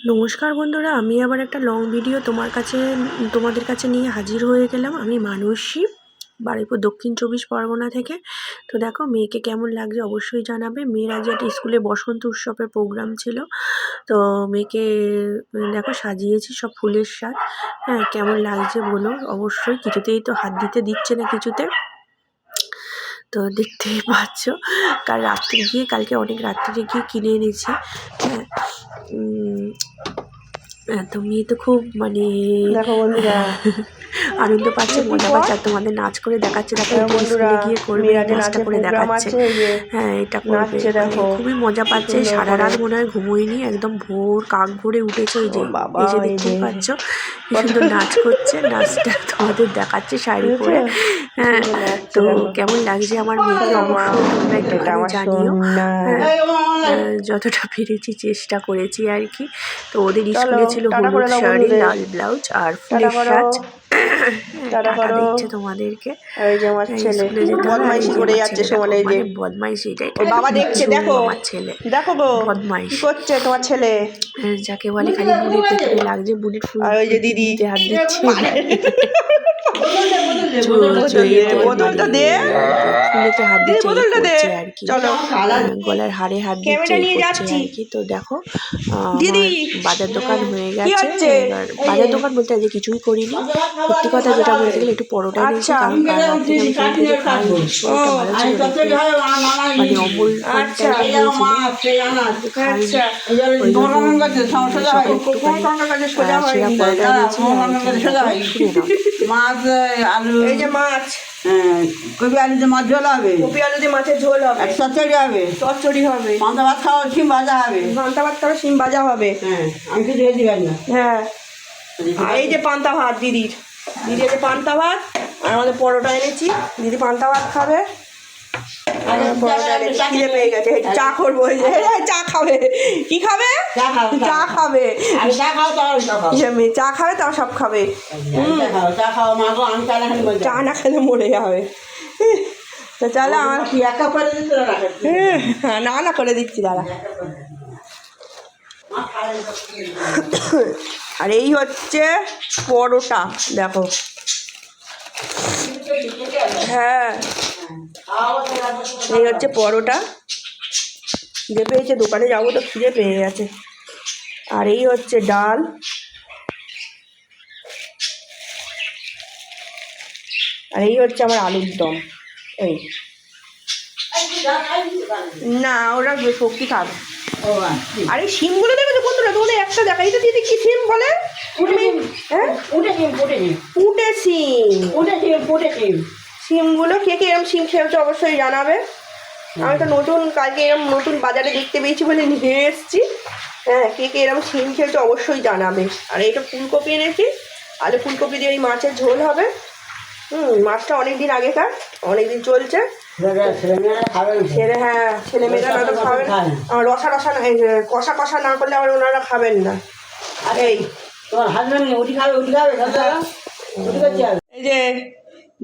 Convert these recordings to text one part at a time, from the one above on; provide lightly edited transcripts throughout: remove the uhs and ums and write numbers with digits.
নমস্কার বন্ধুরা, আমি আবার একটা লং ভিডিও তোমাদের কাছে নিয়ে হাজির হয়ে গেলাম। আমি মানসী, বারুইপুর দক্ষিণ 24 পরগনা থেকে। তো দেখো মেয়েকে কেমন লাগছে অবশ্যই জানাবে। মেয়ের আজ একটা স্কুলে বসন্ত উৎসবের প্রোগ্রাম ছিল, তো মেয়েকে দেখো সাজিয়েছি সব ফুলের সাজ। হ্যাঁ, কেমন লাগছে বলো অবশ্যই। কিছুতেই তো হাত দিতে দিচ্ছে না কিছুতে, তো দেখতেই পাচ্ছ। কালকে অনেক রাত্রিরে গিয়ে কিনে এনেছি। হ্যাঁ, তো মেয়ে তো খুব দেখো বন্ধুরা আনন্দ পাচ্ছে, মজা পাচ্ছে। আর তোমাদের নাচ করে দেখাচ্ছে। দেখো স্কুলে গিয়ে করবে, নাচটা করে দেখাচ্ছে। হ্যাঁ, এটা করবে, খুবই মজা পাচ্ছে। সারা রাত মনে হয় ঘুমোয়নি, একদম ভোর কাক ভোরে উঠেছে। এই যে দেখতেই পাচ্ছ কি সুন্দর নাচ করছে। নাচটা তোমাদের দেখাচ্ছে শাড়ি পরে। হ্যাঁ, তো কেমন লাগছে আমার মেয়েকে অবশ্যই তোমরা একটুখানি জানিও। হ্যাঁ, যতটা পেরেছি চেষ্টা করেছি আর কি। তো ওদের স্কুলে ছিল হলুদ শাড়ি, লাল ব্লাউজ আর ফুলের সাজ। টাকা দিচ্ছে তোমাদেরকে। স্কুলে যেতে বদমাইশি করে যাচ্ছে সমানে, যে বদমাইশি, বাবা দেখছে। দেখো আমার ছেলে, দেখো গো বদমাইশ করছে তোমার ছেলে, যাকে বলে খালি বুড়ির পেছনে লাগছে। বুড়ির ফুল আর ওই যে দিদি হাত দিচ্ছে। বোতলটা দে, ফুলেতে হাত দিচ্ছে আর কি, গলার হারে হাত দিচ্ছে আর কি। তো দেখো বাজার দোকান হয়ে গেছে। এবার বাজার দোকান বলতে আজকে কিছুই করিনি, সত্যি কথা যেটা বলতে গেলে একটু পরোটা নিয়েছি, কারণ অমূল মাছ আলু, এই যে মাছ, কপি আলু দিয়ে মাছ ঝোল হবে, কপি আলু দিয়ে মাছের ঝোল হবে, চচ্চড়ি হবে, পান্তা ভাত খাওয়া, শিম ভাজা হবে, পান্তা ভাত খাওয়া শিম ভাজা হবে। হ্যাঁ, আমি কিছু খেতে পারি না। হ্যাঁ, আর এই যে পান্তা ভাত দিদির যে পান্তা ভাত, আর আমাদের পরোটা এনেছি। দিদি পান্তা ভাত খাবে, খিদে পেয়ে গেছে, চা করবো। চা খাবে, কি খাবে? চা খাবে, চা খাবে, তাও সব খাবে। চা না খেলে মরে যাবে। তো চলো আমার না করে দিচ্ছি দাদা। আর এই হচ্ছে পরোটা, দেখো। হ্যাঁ, এই হচ্ছে পরোটা। খিদে পেয়েছে, দোকানে যাবো তো খিদে পেয়ে গেছে। আর এই হচ্ছে ডাল, আর এই হচ্ছে আমার আলুর দম। এই না, ওরা শক্তি খাবে। আর এই শিমগুলো দেখেছো বন্ধুরা? তোমাদের একটা দেখা, এটা দিদি কি শিম বলে? শিমগুলো কে কে এরকম শিম খেয়েছো অবশ্যই জানাবে। আমি তো কালকে এরকম নতুন বাজারে দেখতে পেয়েছি বলে নিয়ে এসেছি। হ্যাঁ, কে কে এরকম শিম খেয়েছো অবশ্যই জানাবে। আর এটা ফুলকপি এনেছি, আলু ফুলকপি দিয়ে এই মাছের ঝোল হবে। মাছটা অনেকদিন আগেকার, অনেকদিন চলছে। হ্যাঁ, ছেলেমেয়েরা নয়তো খাবেন, কষা কষা না করলে আবার ওনারা খাবেন না। এই এই যে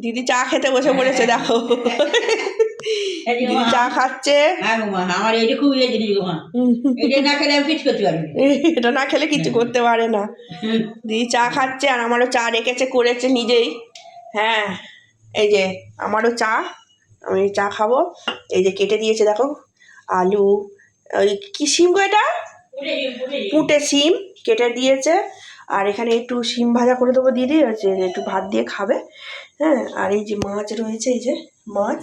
দিদি চা খেতে বসে পড়েছে, দেখো দিদি চা খাচ্ছে। এটা না খেলে কিছু করতে পারে না। দিদি চা খাচ্ছে, আর আমারও চা রেখেছে, করেছে নিজেই। হ্যাঁ, এই যে আমারও চা, আমি চা খাবো। এই যে কেটে দিয়েছে দেখো আলু, ওই কি শিম গো, এটা পুঁটে শিম কেটে দিয়েছে। আর এখানে একটু শিম ভাজা করে দেবো দিদি, হচ্ছে একটু ভাত দিয়ে খাবে। হ্যাঁ, আর এই যে মাছ রয়েছে, এই যে মাছ।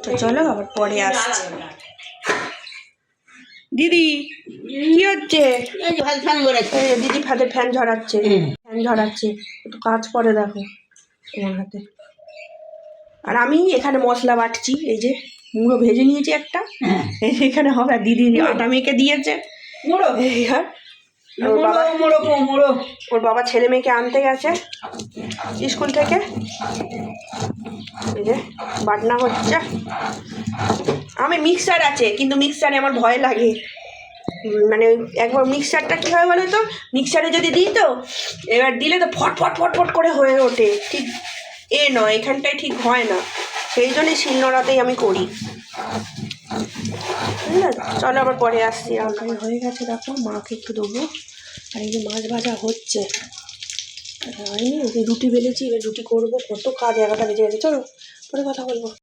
তো চলো আবার পরে আসছি। দিদি কি হচ্ছে? দিদি হাতে ফ্যান ঝরাচ্ছে, একটু কাজ করে দেখো তোমার হাতে। আর আমি এখানে মশলা বাটছি, এই যে মুড়ো ভেজে নিয়েছি একটা, এখানে হবে। আর দিদি আটা মেখে দিয়েছে। ওর বাবা ছেলে মেয়েকে আনতে গেছে স্কুল থেকে। এই যে বাটনা হচ্ছে। আমি মিক্সার আছে, কিন্তু মিক্সারে আমার ভয় লাগে। একবার মিক্সারটা কী হয় বলো তো, মিক্সারে যদি দিই তো, এবার দিলে তো ফট ফট ফট ফট করে হয়ে ওঠে, ঠিক নয়, এখানটায় ঠিক হয় না। সেই জন্যই শিলনোড়াতেই আমি করি। বুঝলে? চলো আবার পরে আসছি। তরকারি হয়ে গেছে দেখো, মাকে একটু দেবো। আর এই যে মাছ ভাজা হচ্ছে, হয়নি, যে রুটি বেলেছি, এবার রুটি করবো, কত কাজ, 11টা বেজে গেছে। চলো পরে কথা বলবো।